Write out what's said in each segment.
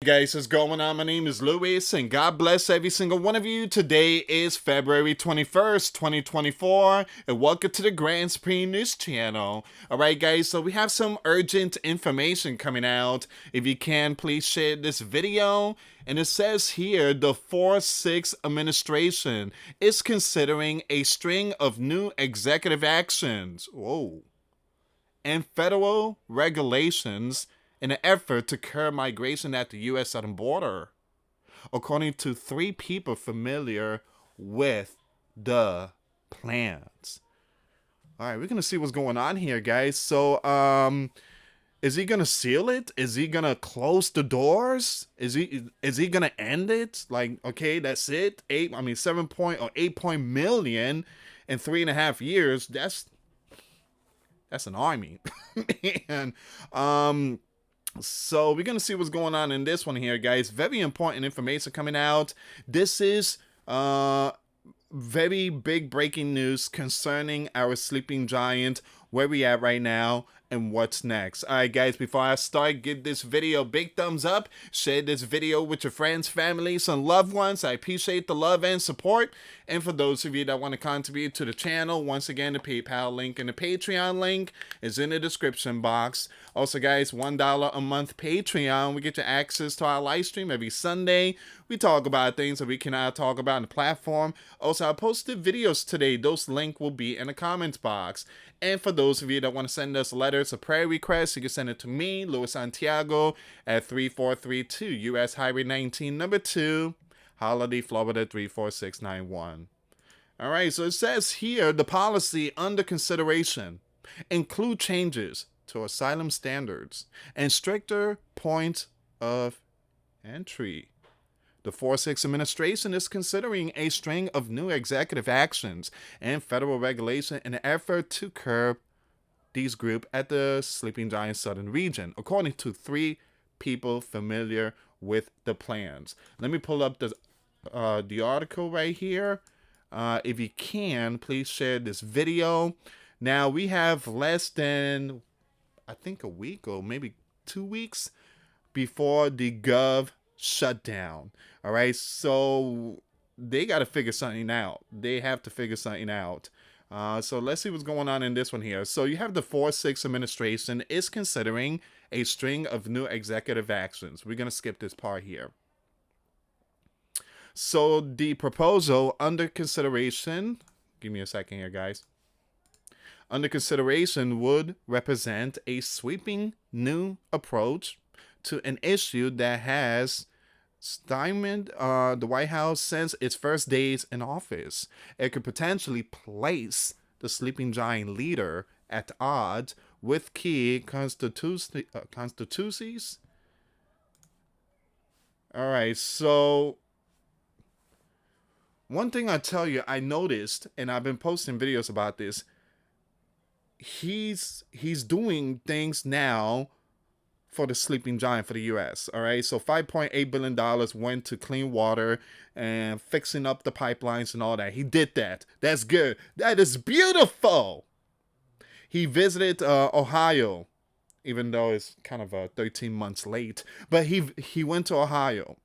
guys, what's going on? My name is Luis, and God bless every single one of you. Today is February 21st, 2024, and welcome to the Grand Supreme News Channel. Alright guys, so we have some urgent information coming out. If you can, please share this video. And it says here, the 4-6 administration is considering a string of new executive actions. Whoa. And federal regulations in an effort to curb migration at the U.S. southern border, according to 3 people familiar with the plans. All right, we're gonna see what's going on here, guys. So, is he gonna seal it? Is he gonna close the doors? Is he gonna end it? Like, okay, that's it. 7 point or 8 million in 3.5 years. That's an army, and so we're gonna see what's going on in this one here, guys. Very important information coming out. This is very big breaking news concerning our sleeping giant, where we at right now and what's next. Alright guys, before I start, give this video a big thumbs up, share this video with your friends, families, and loved ones. I appreciate the love and support. And for those of you that want to contribute to the channel, once again, the PayPal link and the Patreon link is in the description box. Also guys, $1 a month Patreon, we get you access to our live stream every Sunday. We talk about things that we cannot talk about on the platform. Also, I posted videos today. Those links will be in the comments box. And for those of you that want to send us letters or prayer requests, you can send it to me, Luis Santiago, at 3432 US Highway 19, number 2, Holiday, Florida 34691. All right, so it says here, the policy under consideration include changes to asylum standards and stricter points of entry. The 4-6 administration is considering a string of new executive actions and federal regulation in an effort to curb these groups at the Sleeping Giant Southern region, according to 3 people familiar with the plans. Let me pull up the article right here. If you can, please share this video. Now, we have less than, I think, a week or maybe 2 weeks before the Gov shutdown. All right, so they got to figure something out. They have to figure something out. So let's see what's going on in this one here. So you have the 4-6 administration is considering a string of new executive actions. We're going to skip this part here. So the proposal under consideration, give me a second here, guys. Under consideration would represent a sweeping new approach to an issue that has stymied the White House since its first days in office. It could potentially place the sleeping giant leader at odds with key constituencies. All right, so one thing I tell you, I noticed, and I've been posting videos about this, he's doing things now for the sleeping giant for the U.S. All right, so $5.8 billion went to clean water and fixing up the pipelines and all that. He did that. That's good. That is beautiful. He visited Ohio, even though it's kind of 13 months late, but he went to Ohio.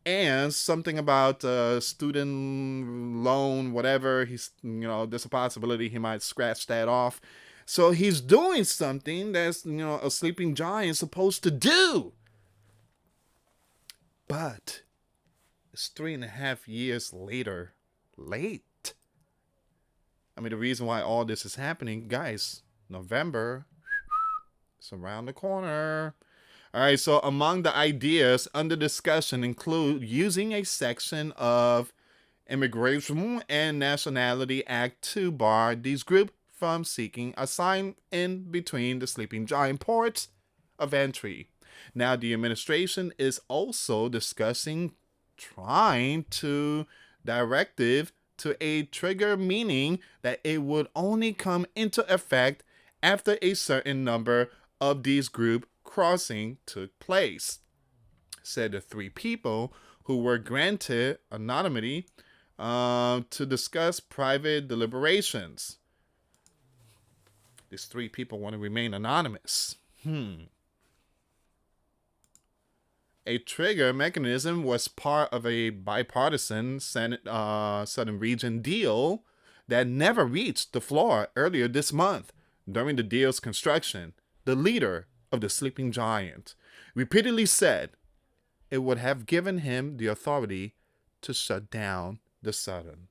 And something about student loan, whatever. There's a possibility he might scratch that off. So he's doing something that's, a sleeping giant is supposed to do. But it's 3.5 years later. Late. I mean, the reason why all this is happening, guys, November, it's around the corner. All right, so among the ideas under discussion include using a section of Immigration and Nationality Act to bar these groups from seeking asylum in between the sleeping giant ports of entry. Now, the administration is also discussing trying to directive to a trigger, meaning that it would only come into effect after a certain number of these group crossing took place, said the 3 people who were granted anonymity to discuss private deliberations. These 3 people want to remain anonymous. a trigger mechanism was part of a bipartisan Senate Southern Region deal that never reached the floor earlier this month. During the deal's construction, the leader of the sleeping giant repeatedly said it would have given him the authority to shut down the Southern.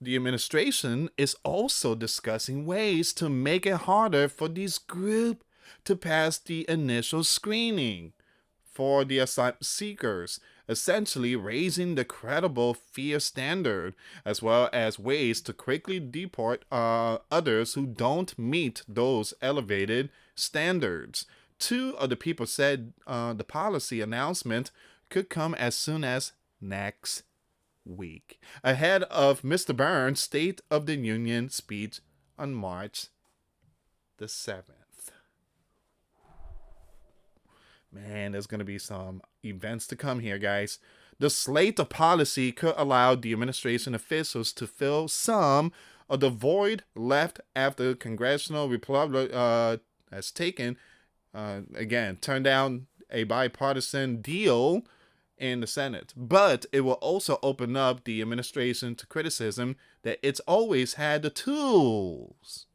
The administration is also discussing ways to make it harder for these groups to pass the initial screening for the asylum seekers, essentially raising the credible fear standard, as well as ways to quickly deport others who don't meet those elevated standards. Two of the people said the policy announcement could come as soon as next week, ahead of Mr. Burns' State of the Union speech on March the 7th. Man, there's going to be some events to come here, guys. The slate of policy could allow the administration officials to fill some of the void left after congressional Republic has taken, turned down a bipartisan deal in the Senate. But it will also open up the administration to criticism that it's always had the tools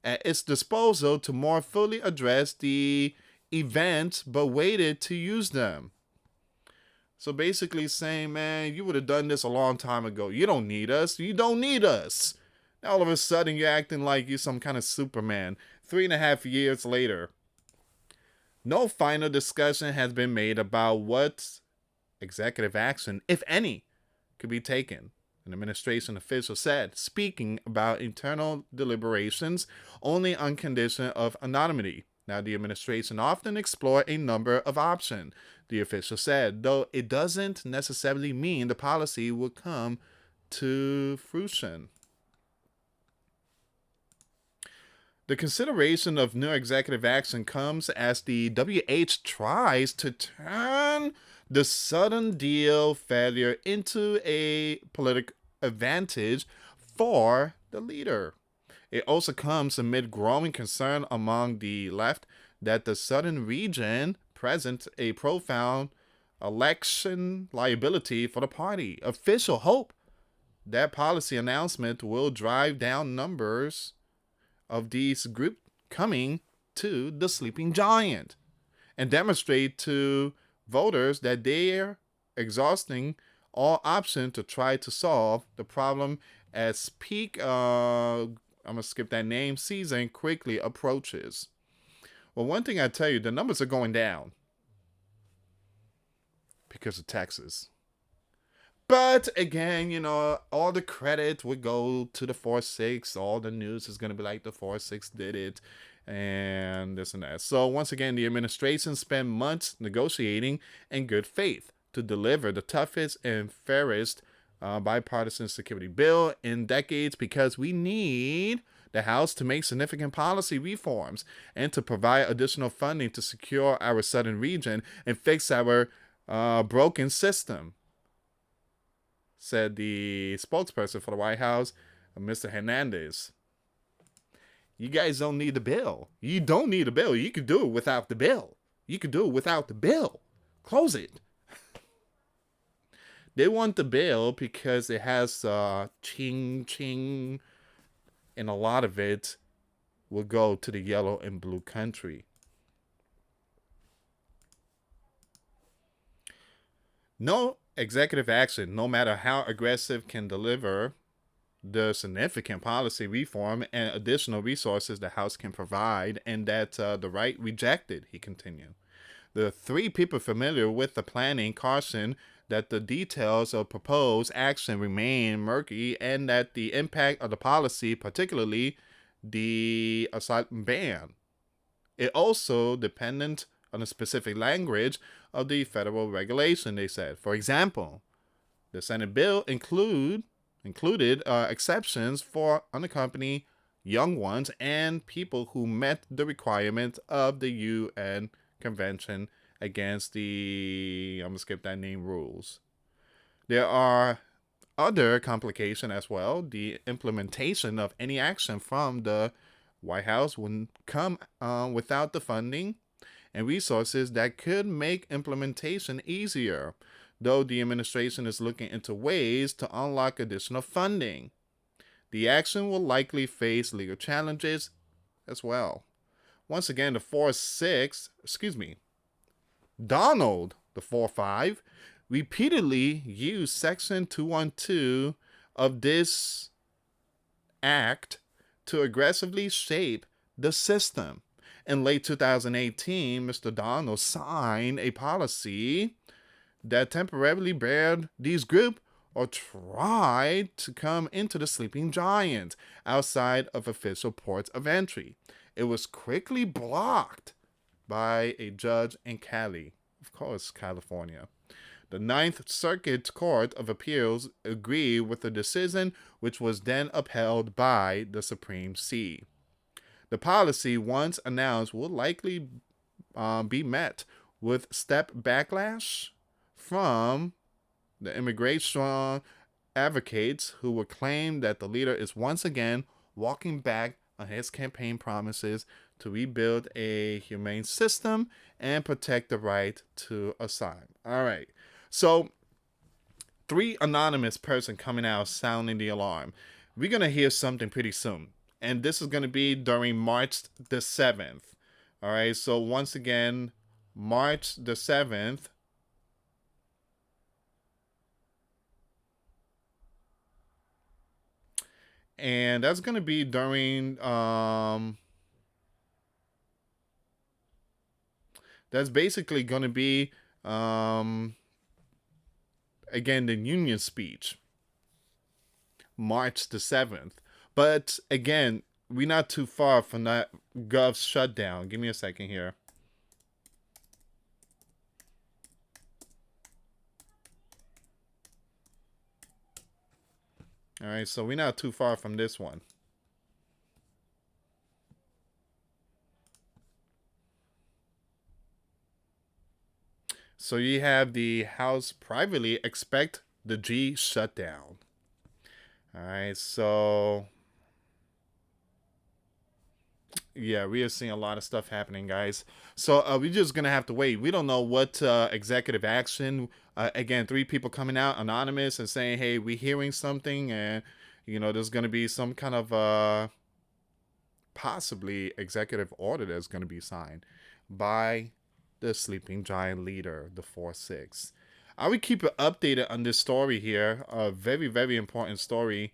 at its disposal to more fully address the event, but waited to use them. So basically saying, man, you would have done this a long time ago. You don't need us. You don't need us. Now all of a sudden you're acting like you're some kind of Superman 3.5 years later. No final discussion has been made about what executive action, if any, could be taken. An administration official said, speaking about internal deliberations only on condition of anonymity. Now, the administration often explore a number of options, the official said, though it doesn't necessarily mean the policy will come to fruition. The consideration of new executive action comes as the WH tries to turn the Southern deal failure into a political advantage for the leader. It also comes amid growing concern among the left that the Southern region presents a profound election liability for the party. Official hope that policy announcement will drive down numbers of these groups coming to the sleeping giant and demonstrate to voters that they're exhausting all options to try to solve the problem as peak I'm going to skip that name, season quickly approaches. Well, one thing I tell you, the numbers are going down because of Texas. But again, all the credit would go to the 4-6. All the news is going to be like the 4-6 did it and this and that. So once again, the administration spent months negotiating in good faith to deliver the toughest and fairest bipartisan security bill in decades, because we need the House to make significant policy reforms and to provide additional funding to secure our Southern region and fix our broken system, said the spokesperson for the White House, Mr. Hernandez. You guys don't need the bill. You don't need a bill. You could do it without the bill. You could do it without the bill. Close it. They want the bill because it has ching ching, and a lot of it will go to the yellow and blue country. No executive action, no matter how aggressive, can deliver the significant policy reform and additional resources the House can provide, and that the right rejected, he continued. The three people familiar with the planning caution that the details of proposed action remain murky and that the impact of the policy, particularly the asylum ban, it also dependent on the specific language of the federal regulation, they said. For example, the Senate bill included exceptions for unaccompanied young ones and people who met the requirement of the UN Convention against the, I'm going to skip that name, rules. There are other complications as well. The implementation of any action from the White House wouldn't come without the funding and resources that could make implementation easier, though the administration is looking into ways to unlock additional funding. The action will likely face legal challenges as well. Once again, the 4-6, excuse me, Donald, the 4-5, repeatedly used Section 212 of this act to aggressively shape the system. In late 2018, Mr. Donald signed a policy that temporarily barred these groups or tried to come into the sleeping giant outside of official ports of entry. It was quickly blocked by a judge in Cali, of course, California. The Ninth Circuit Court of Appeals agreed with the decision, which was then upheld by the Supreme C. The policy, once announced, will likely be met with step backlash from the immigration advocates who will claim that the leader is once again walking back on his campaign promises to rebuild a humane system and protect the right to asylum. All right. So, 3 anonymous person coming out sounding the alarm. We're going to hear something pretty soon. And this is going to be during March the 7th. All right. So, once again, March the 7th. And that's going to be during, that's basically going to be, again, the Union speech, March the 7th. But again, we're not too far from that Gov shutdown. Give me a second here. All right, so we're not too far from this one. So you have the House privately expect the G shutdown. All right, so yeah, we are seeing a lot of stuff happening, guys. So we're just gonna have to wait. We don't know what executive action. Again, 3 people coming out anonymous and saying, "Hey, we're hearing something," and there's gonna be some kind of possibly executive order that's gonna be signed by the sleeping giant leader, the 4-6. I will keep you updated on this story here. A very, very important story.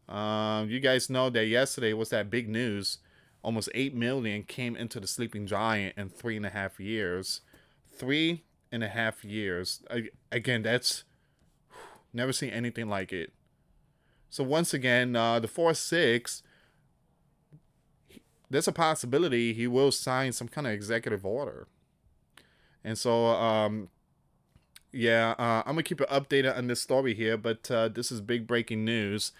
You guys know that yesterday was that big news. Almost 8 million came into the sleeping giant in 3.5 years. 3.5 years. Again, that's never seen anything like it. So once again, the 4-6, there's a possibility he will sign some kind of executive order. And so, yeah, I'm going to keep it updated on this story here, but this is big breaking news.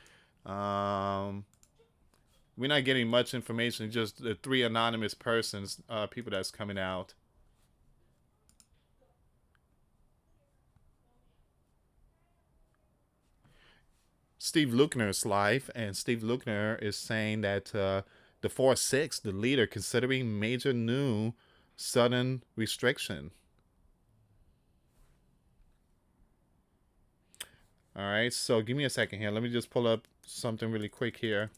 We're not getting much information, just the 3 anonymous persons, people that's coming out. Steve Luckner's live, and Steve Luckner is saying that the 4-6, the leader, considering major new sudden restriction. All right, so give me a second here. Let me just pull up something really quick here.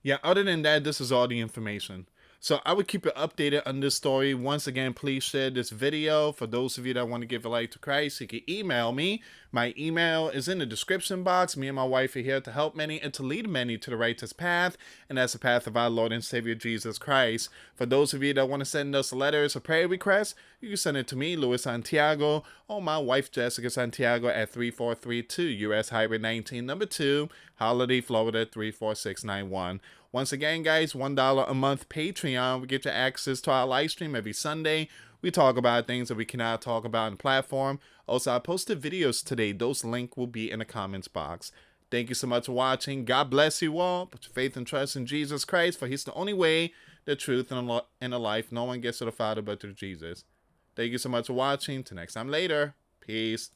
Yeah, other than that, this is all the information. So I would keep it updated on this story. Once again, please share this video. For those of you that want to give a life to Christ, you can email me. My email is in the description box. Me and my wife are here to help many and to lead many to the righteous path, and that's the path of our Lord and Savior Jesus Christ. For those of you that want to send us letters or prayer requests, you can send it to me, Luis Santiago, or my wife, Jessica Santiago, at 3432 US Highway 19, number 2, Holiday, Florida 34691. Once again, guys, $1 a month Patreon. We get you access to our live stream every Sunday. We talk about things that we cannot talk about on the platform. Also, I posted videos today. Those links will be in the comments box. Thank you so much for watching. God bless you all. Put your faith and trust in Jesus Christ, for He's the only way, the truth, and the life. No one gets to the Father but through Jesus. Thank you so much for watching. Till next time later. Peace.